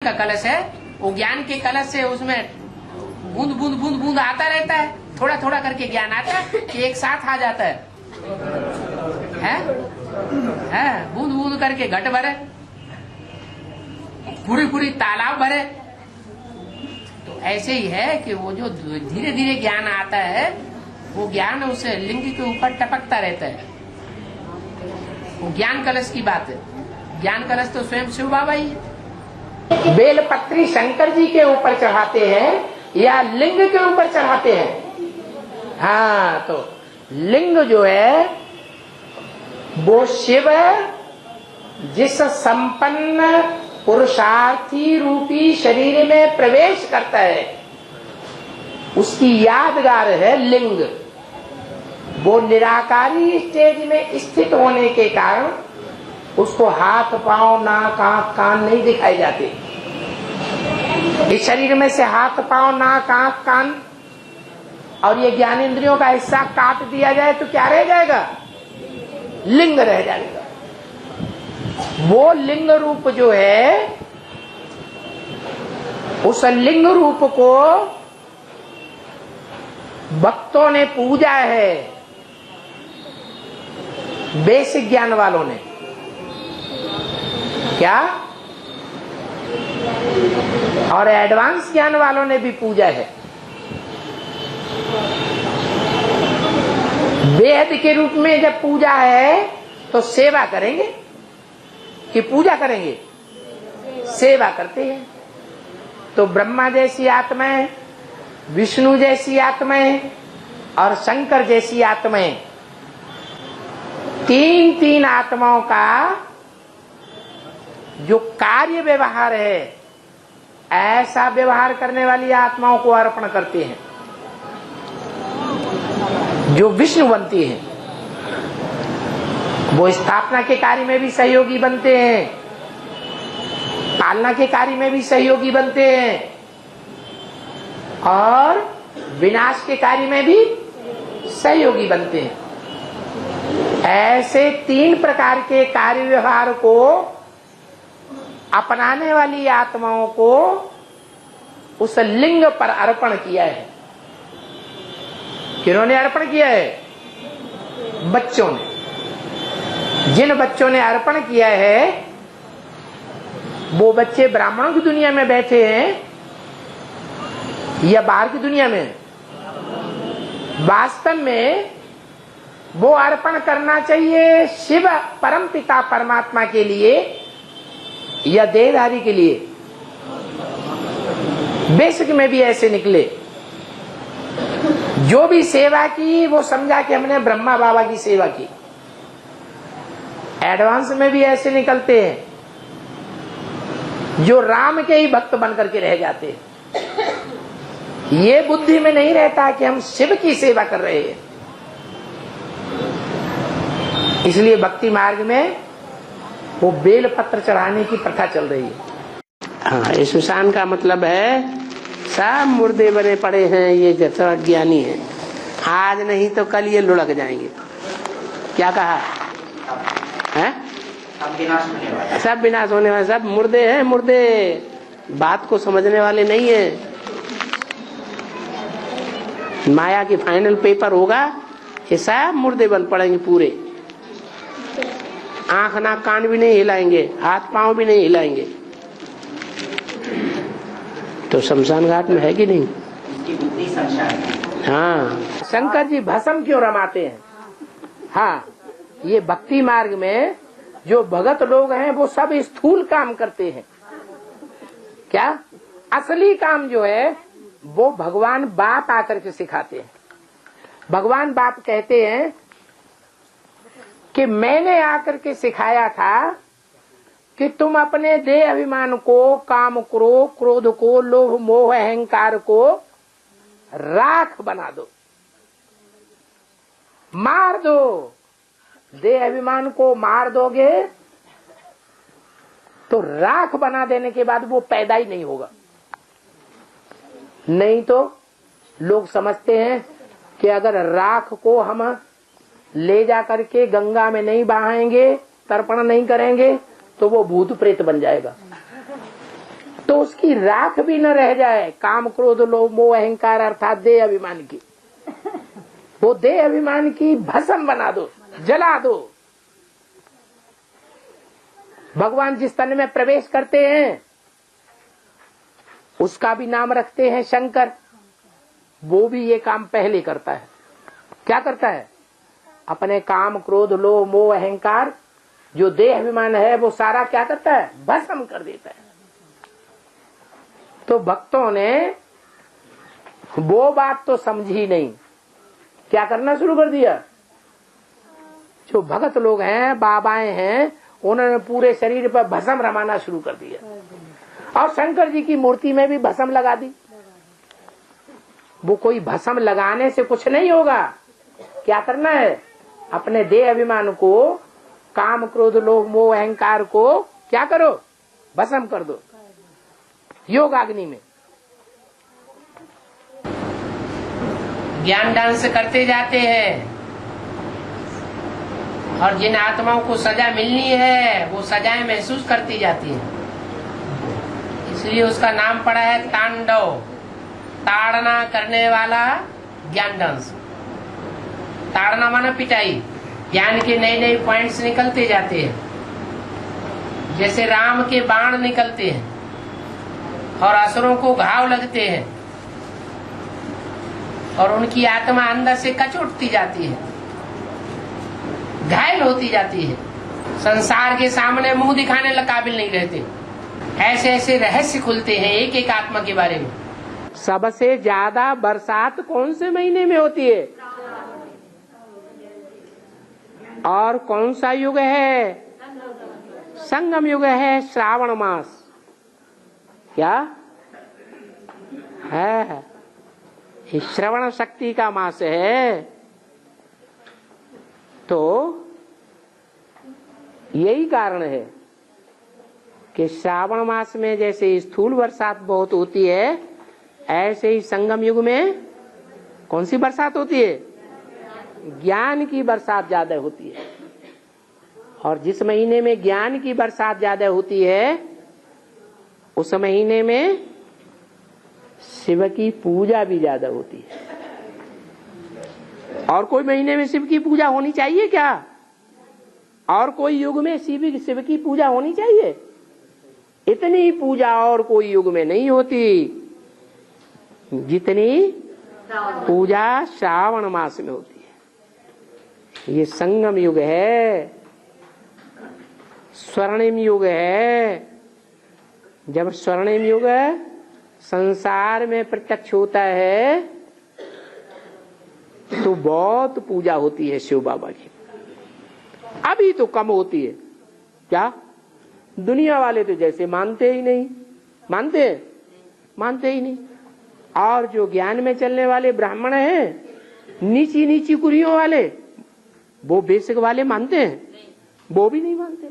का कलश है, वो ज्ञान के कलश से उसमें बूंद बूंद बूंद बूंद आता रहता है, थोड़ा थोड़ा करके ज्ञान आता है कि एक साथ आ जाता है, बूंद बूंद करके घट भरे, पूरी पूरी तालाब भरे। तो ऐसे ही है कि वो जो धीरे धीरे ज्ञान आता है, वो ज्ञान उस लिंग के ऊपर टपकता रहता है। वो ज्ञान कलश की बात है। ज्ञान कलश तो स्वयं शिव बाबा ही है। बेलपत्री शंकर जी के ऊपर चढ़ाते हैं या लिंग के ऊपर चढ़ाते हैं? हाँ, तो लिंग जो है वो शिव जिस संपन्न पुरुषार्थी रूपी शरीर में प्रवेश करता है, उसकी यादगार है लिंग। वो निराकारी स्टेज में स्थित होने के कारण उसको हाथ पांव नाक आंख कान नहीं दिखाए जाते। इस शरीर में से हाथ पांव नाक आंख कान और ये ज्ञानेंद्रियों का हिस्सा काट दिया जाए तो क्या रह जाएगा? लिंग रह जाएगा। वो लिंग रूप जो है, उस लिंग रूप को भक्तों ने पूजा है, बेसिक ज्ञान वालों ने। क्या? और एडवांस ज्ञान वालों ने भी पूजा है। वेद के रूप में जब पूजा है तो सेवा करेंगे कि पूजा करेंगे? सेवा करते हैं। तो ब्रह्मा जैसी आत्माएं, विष्णु जैसी आत्माएं और शंकर जैसी आत्माएं, तीन तीन आत्माओं का जो कार्य व्यवहार है, ऐसा व्यवहार करने वाली आत्माओं को अर्पण करते हैं। जो विष्णु बनती है वो स्थापना के कार्य में भी सहयोगी बनते हैं, पालना के कार्य में भी सहयोगी बनते हैं और विनाश के कार्य में भी सहयोगी बनते हैं। ऐसे तीन प्रकार के कार्य व्यवहार को अपनाने वाली आत्माओं को उस लिंग पर अर्पण किया है। किन्होंने अर्पण किया है? बच्चों ने। जिन बच्चों ने अर्पण किया है वो बच्चे ब्राह्मणों की दुनिया में बैठे हैं या बाहर की दुनिया में? वास्तव में वो अर्पण करना चाहिए शिव परम पिता परमात्मा के लिए या देहधारी के लिए? बेसिक में भी ऐसे निकले। जो भी सेवा की वो समझा कि हमने ब्रह्मा बाबा की सेवा की। एडवांस में भी ऐसे निकलते हैं जो राम के ही भक्त बन करके रह जाते हैं। ये बुद्धि में नहीं रहता कि हम शिव की सेवा कर रहे हैं। इसलिए भक्ति मार्ग में वो बेल पत्र चढ़ाने की प्रथा चल रही है। हाँ, ये सुशान का मतलब है सब मुर्दे बने पड़े हैं, ये जैसा ज्ञानी है, आज नहीं तो कल ये लुढ़क जाएंगे। क्या कहा है? सब विनाश होने वाले, सब मुर्दे हैं, मुर्दे। बात को समझने वाले नहीं है। माया की फाइनल पेपर होगा, ये सब मुर्दे बन पड़ेंगे पूरे। आंख नाक कान भी नहीं हिलाएंगे, हाथ पांव भी नहीं हिलाएंगे। तो शमशान घाट में है कि नहीं? हाँ, शंकर जी भस्म क्यों रमाते हैं? हाँ, ये भक्ति मार्ग में जो भगत लोग हैं वो सब स्थूल काम करते हैं। क्या? असली काम जो है वो भगवान बाप आकर के सिखाते हैं। भगवान बाप कहते हैं कि मैंने आकर के सिखाया था कि तुम अपने देह अभिमान को, काम को, क्रोध को, लोभ मोह अहंकार को राख बना दो, मार दो। देह अभिमान को मार दोगे तो राख बना देने के बाद वो पैदा ही नहीं होगा। नहीं तो लोग समझते हैं कि अगर राख को हम ले जा करके गंगा में नहीं बहाएंगे, तर्पण नहीं करेंगे तो वो भूत प्रेत बन जाएगा। तो उसकी राख भी न रह जाए, काम क्रोध लोभ मोह अहंकार अर्थात देह अभिमान की, वो देह अभिमान की भस्म बना दो, जला दो। भगवान जिस तन में प्रवेश करते हैं उसका भी नाम रखते हैं शंकर। वो भी ये काम पहले करता है। क्या करता है? अपने काम क्रोध लोभ मोह अहंकार जो देह अभिमान है वो सारा क्या करता है? भस्म कर देता है। तो भक्तों ने वो बात तो समझी नहीं, क्या करना शुरू कर दिया? जो भगत लोग हैं, बाबाएं हैं, उन्होंने पूरे शरीर पर भस्म रमाना शुरू कर दिया और शंकर जी की मूर्ति में भी भस्म लगा दी। वो कोई भस्म लगाने से कुछ नहीं होगा। क्या करना है? अपने देह अभिमान को, काम क्रोध लोभ मोह अहंकार को क्या करो? भस्म कर दो योग अग्नि में। ज्ञान डांस करते जाते हैं और जिन आत्माओं को सजा मिलनी है वो सजाएं महसूस करती जाती है, इसलिए उसका नाम पड़ा है तांडव। ताड़ना करने वाला ज्ञान डांस। ताड़ना माना पिटाई। ज्ञान के नए नए पॉइंट्स निकलते जाते हैं, जैसे राम के बाण निकलते हैं और असुरों को घाव लगते हैं और उनकी आत्मा अंदर से कचोटती जाती है, घायल होती जाती है, संसार के सामने मुंह दिखाने के काबिल नहीं रहते। ऐसे ऐसे रहस्य खुलते हैं एक एक आत्मा के बारे में। सबसे ज्यादा बरसात कौन से महीने में होती है और कौन सा युग है? संगम युग है, श्रावण मास। क्या है? श्रवण शक्ति का मास है। तो यही कारण है कि श्रावण मास में जैसे स्थूल बरसात बहुत होती है, ऐसे ही संगम युग में कौन सी बरसात होती है? ज्ञान की बरसात ज्यादा होती है। और जिस महीने में ज्ञान की बरसात ज्यादा होती है उस महीने में शिव की पूजा भी ज्यादा होती है। और कोई महीने में शिव की पूजा होनी चाहिए क्या? और कोई युग में शिव की पूजा होनी चाहिए? इतनी पूजा और कोई युग में नहीं होती जितनी पूजा श्रावण मास में होती है। ये संगम युग है, स्वर्णिम युग है। जब स्वर्णिम युग संसार में प्रत्यक्ष होता है तो बहुत पूजा होती है शिव बाबा की। अभी तो कम होती है। क्या? दुनिया वाले तो जैसे मानते ही नहीं। मानते ही नहीं। और जो ज्ञान में चलने वाले ब्राह्मण हैं, नीची नीची कुरियों वाले, वो बेसिक वाले मानते हैं? वो भी नहीं मानते।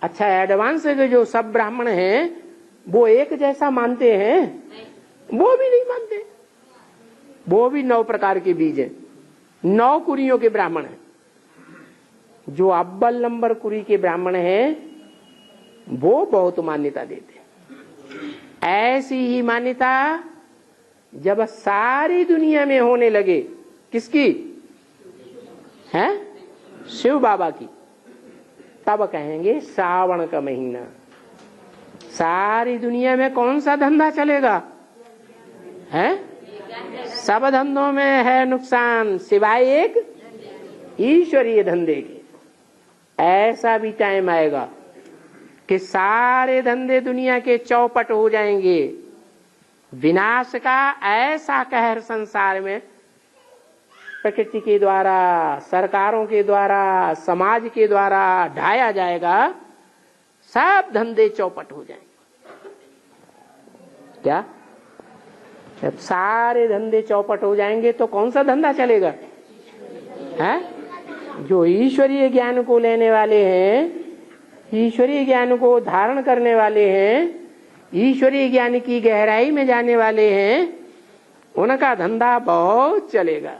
अच्छा, एडवांस के जो सब ब्राह्मण हैं वो एक जैसा मानते हैं? वो भी नहीं मानते। वो भी 9 प्रकार के बीज हैं, 9 कुरियों के ब्राह्मण हैं। जो अव्वल नंबर कुरी के ब्राह्मण हैं वो बहुत मान्यता देते हैं। ऐसी ही मान्यता जब सारी दुनिया में होने लगे, किसकी है? शिव बाबा की, तब कहेंगे श्रावण का महीना। सारी दुनिया में कौन सा धंधा चलेगा? है? सब धंधों में है नुकसान सिवाय एक ईश्वरीय धंधे के। ऐसा भी टाइम आएगा कि सारे धंधे दुनिया के चौपट हो जाएंगे। विनाश का ऐसा कहर संसार में प्रकृति के द्वारा, सरकारों के द्वारा, समाज के द्वारा ढाया जाएगा। सब धंधे चौपट हो जाएंगे। क्या? जब सारे धंधे चौपट हो जाएंगे तो कौन सा धंधा चलेगा? है? जो ईश्वरीय ज्ञान को लेने वाले हैं, ईश्वरीय ज्ञान को धारण करने वाले हैं, ईश्वरीय ज्ञान की गहराई में जाने वाले हैं, उनका धंधा बहुत चलेगा।